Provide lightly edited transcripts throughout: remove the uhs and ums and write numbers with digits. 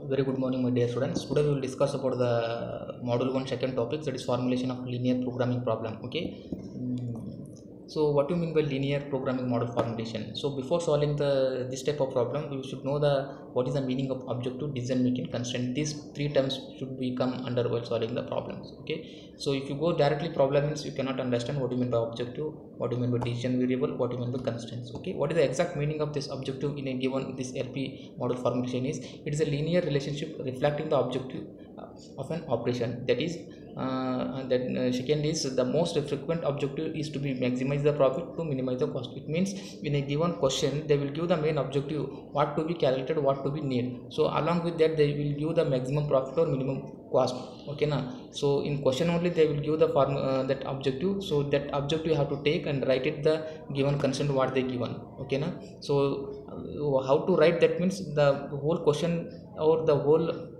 Very good morning, my dear students. Today we will discuss about the module 1 second topic, that is formulation of linear programming problem. Okay. So what do you mean by linear programming model formulation? So before solving this type of problem, we should know what is the meaning of objective, decision making, constraint. These three terms should become under while solving the problems. Okay. So if you go directly problem means you cannot understand what do you mean by objective, what do you mean by decision variable, what do you mean by constraints. Okay. What is the exact meaning of this objective in a given this LP model formulation is? It is a linear relationship reflecting the objective of an operation. That is second is the most frequent objective is to be maximize the profit to minimize the cost. It means in a given question they will give the main objective, what to be calculated, what to be need. So along with that they will give the maximum profit or minimum cost. Okay na. So in question only they will give the form that objective. So that objective you have to take and write it the given constraint what they given. Okay na. So how to write that means the whole question or the whole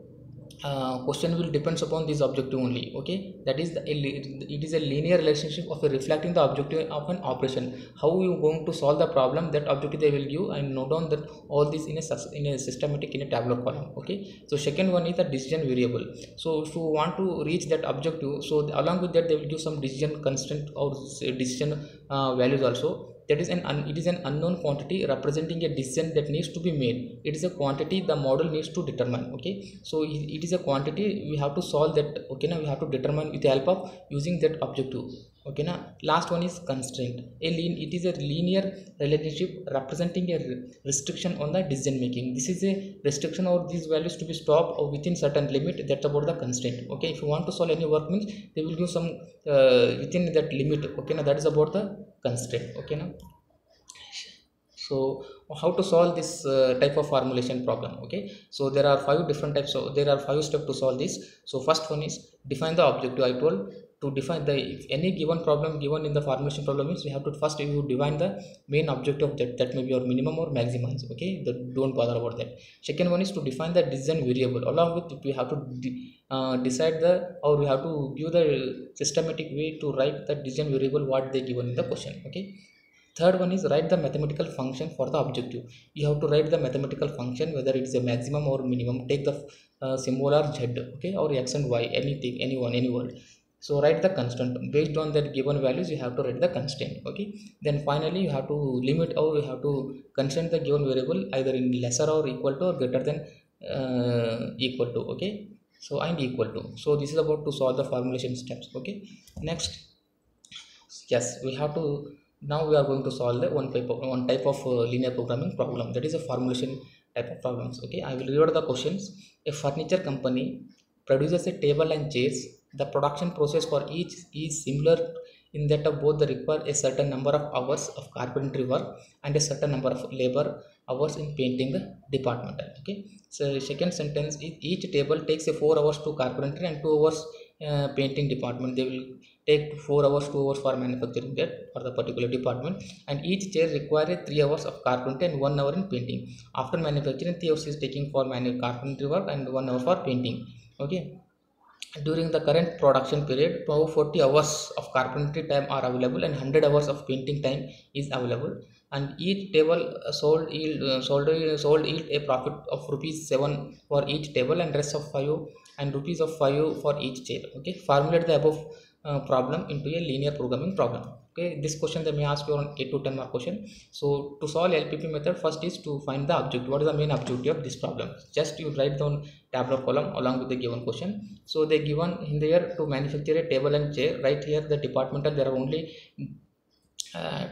question will depends upon this objective only. Okay, that is it is a linear relationship of reflecting the objective of an operation. How you going to solve the problem, that objective they will give, and note down that all this in a systematic in a tabular column. Okay, so second one is the decision variable. So if you want to reach that objective, so along with that they will give some decision constraint or decision values also. That is it is an unknown quantity representing a decision that needs to be made. It is a quantity the model needs to determine. Okay, so it is a quantity we have to solve that. Okay, now we have to determine with the help of using that objective. Okay, now last one is constraint. It is a linear relationship representing a restriction on the decision making. This is a restriction or these values to be stopped or within certain limit. That's about the constraint. Okay, if you want to solve any work means they will give some within that limit. Okay, now that is about the constraint. Okay, now so how to solve this type of formulation problem? Okay, so there are five different types. So there are five steps to solve this. So first one is define the objective. I told to define the if any given problem given in the formulation problem is we have to first you define the main objective of that may be your minimum or maximum. Okay, don't bother about that. Second one is to define the decision variable. Along with we have to decide or we have to give the systematic way to write the decision variable what they given in the question. Okay, third one is write the mathematical function for the objective. You have to write the mathematical function whether it is a maximum or minimum. Take the symbol or z, okay, or x and y, anything, any word. So write the constant based on that given values. You have to write the constraint. Okay, then finally you have to limit or you have to constrain the given variable either in lesser or equal to or greater than equal to. Okay, so and equal to. So this is about to solve the formulation steps. Okay, next, yes, we have to. Now we are going to solve the one type of linear programming problem, that is a formulation type of problems. Okay, I will read the questions. A furniture company produces a table and chairs. The production process for each is similar in that of both they require a certain number of hours of carpentry work and a certain number of labor hours in painting the department. Okay, so second sentence is each table takes a 4 hours to carpentry and 2 hours painting department. They will take 4 hours, 2 hours for manufacturing that for the particular department, and each chair requires 3 hours of carpentry and 1 hour in painting. After manufacturing, 3 hours is taking for carpentry work and 1 hour for painting. Okay, during the current production period 40 hours of carpentry time are available and 100 hours of painting time is available, and each table sold yield a profit of rupees 7 for each table and rest of 5 and rupees of 5 for each chair. Okay, formulate the above problem into a linear programming problem. Okay, this question they may ask you around 8 to 10 mark question. So to solve LPP method, first is to find the objective. What is the main objective of this problem? Just you write down tabular column along with the given question. So they given in there to manufacture a table and chair. Right here the departmental, there are only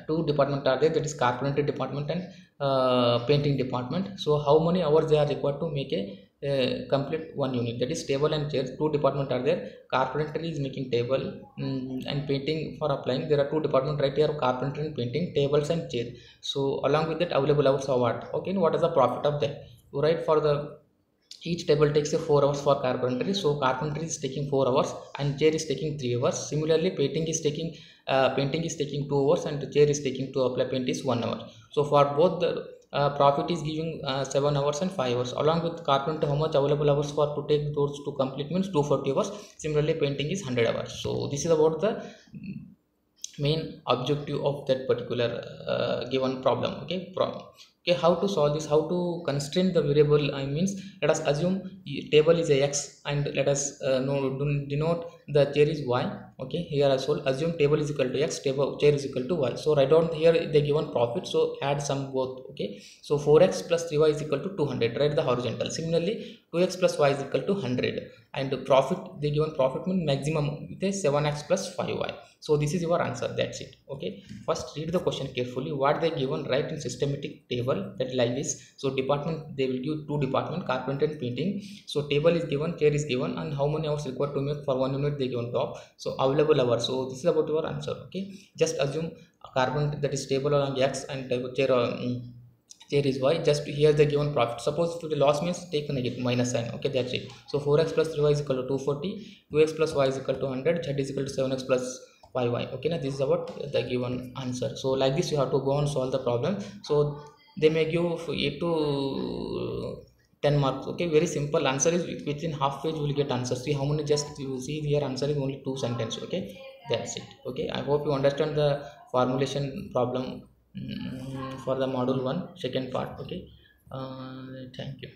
two department are there, that is carpentry department and painting department. So how many hours they are required to make a complete one unit, that is table and chair. Two department are there. Carpentry is making table and painting for applying. There are two department right here, carpentry and painting, tables and chair. So along with that available hours of what? Okay, what is the profit of that? You write for the each table takes a 4 hours for carpentry, so carpentry is taking 4 hours and chair is taking 3 hours. Similarly painting is taking 2 hours and the chair is taking to apply paint is 1 hour. So for both the profit is giving 7 hours and 5 hours. Along with carpenter, how much available hours for to take those to complete means 240 hours. Similarly painting is 100 hours. So this is about the main objective of that particular given problem. Okay, Okay, how to solve this, how to constrain the variable, I means let us assume table is a x and let us denote the chair is y. Okay, here as well assume table is equal to x, table chair is equal to y. So write down here the given profit, so add some both. Okay, so 4x plus 3y is equal to 200, write the horizontal. Similarly 2x plus y is equal to 100, and the profit, the given profit means maximum with a 7x plus 5y. So this is your answer, that's it. Okay, first read the question carefully, what they given, write in systematic table, that like this. So department, they will give two department, carpenter and painting. So table is given, chair is given, and how many hours required to make for 1 unit they given top. So available hours, so this is about your answer. Okay, just assume a carpenter, that is table on x, and chair chair is y. Just here the given profit, suppose if the loss means take a negative minus sign. Okay, that's it. So 4x plus 3y is equal to 240, 2x plus y is equal to 100, z is equal to 7x plus 5y. Okay, now this is about the given answer. So like this you have to go and solve the problem. So they may give 8 to 10 marks. Okay, very simple answer is within half page you will get answer. See how many, just you see here answer is only 2 sentences. Okay, that's it. Okay, I hope you understand the formulation problem for the module 1 second part. Okay, thank you.